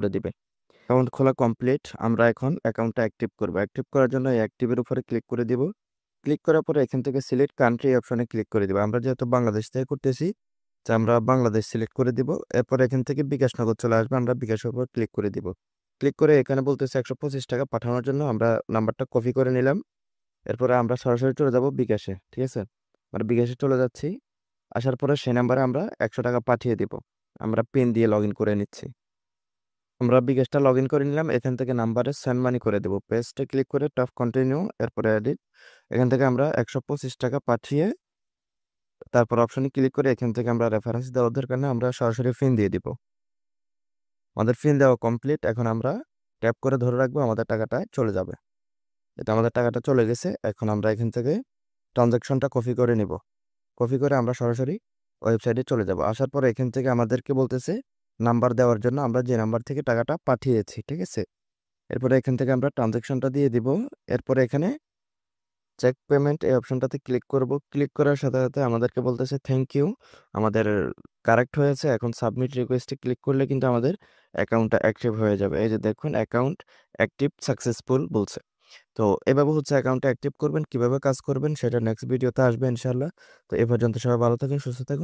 করে দিবে। অ্যাকাউন্ট খোলা কমপ্লিট। আমরা এখন অ্যাকাউন্টটা অ্যাক্টিভ করব। অ্যাক্টিভ করার জন্য এই অ্যাক্টিভের উপরে ক্লিক করে দিব। ক্লিক করার পরে এখান থেকে সিলেক্ট কান্ট্রি অপশনে ক্লিক করে দিব। আমরা যেহেতু বাংলাদেশ থেকে করতেছি, তো আমরা বাংলাদেশ সিলেক্ট করে দিব। এরপর এখান থেকে বিকাশ নগদ চলে আসবে, আমরা বিকাশের উপর ক্লিক করে দিব। ক্লিক করে এখানে বলতেছে 125 টাকা পাঠানোর জন্য আমরা নাম্বারটা কপি করে নিলাম। এরপরে আমরা সরাসরি চলে যাব বিকাশে, ঠিক আছে? আমরা বিকাশে চলে যাচ্ছি। আসার পরে সেই নাম্বারে আমরা 100 টাকা পাঠিয়ে দিব। আমরা পিন দিয়ে লগ ইন করে নিচ্ছি। আমরা বিকাশটা লগ ইন করে নিলাম। এখান থেকে নাম্বারে সেন্ড মানি করে দেবো। পেজটা ক্লিক করে টপ কন্টিনিউ, এরপরে এডিট। এখান থেকে আমরা 125 টাকা পাঠিয়ে তারপর অপশনে ক্লিক করে এখান থেকে আমরা রেফারেন্স দেওয়ার দরকার নেই, আমরা সরাসরি পিন দিয়ে দিব। আমাদের পিন দেওয়া কমপ্লিট। এখন আমরা ট্যাপ করে ধরে রাখবো, আমাদের টাকাটা চলে যাবে। এটা আমাদের টাকাটা চলে গেছে। এখন আমরা এখান থেকে ট্রানজাকশনটা কপি করে নিব। কপি করে আমরা সরাসরি ওয়েবসাইটে চলে যাব। আসার পরে এখান থেকে আমাদেরকে বলতেছে নাম্বার দেওয়ার জন্য, আমরা যে নাম্বার থেকে টাকাটা পাঠিয়েছি, ঠিক আছে? এরপরে এখান থেকে আমরা ট্রানজাকশনটা দিয়ে দিব। এরপরে এখানে চেক পেমেন্ট এই অপশনটাতে ক্লিক করব। ক্লিক করার সাথে সাথে আমাদেরকে বলতেছে থ্যাংক ইউ, আমাদের কারেক্ট হয়েছে। এখন সাবমিট রিকোয়েস্টে ক্লিক করলে কিন্তু আমাদের অ্যাকাউন্টটা অ্যাক্টিভ হয়ে যাবে। এই যে দেখুন, অ্যাকাউন্ট অ্যাক্টিভ সাকসেসফুল বলছে। তো এভাবে হচ্ছে অ্যাকাউন্টটা অ্যাক্টিভ করবেন। কিভাবে কাজ করবেন সেটা নেক্সট ভিডিওতে আসবে ইনশাল্লাহ। তো এ পর্যন্ত সবাই ভালো থাকুন, সুস্থ থাকুন।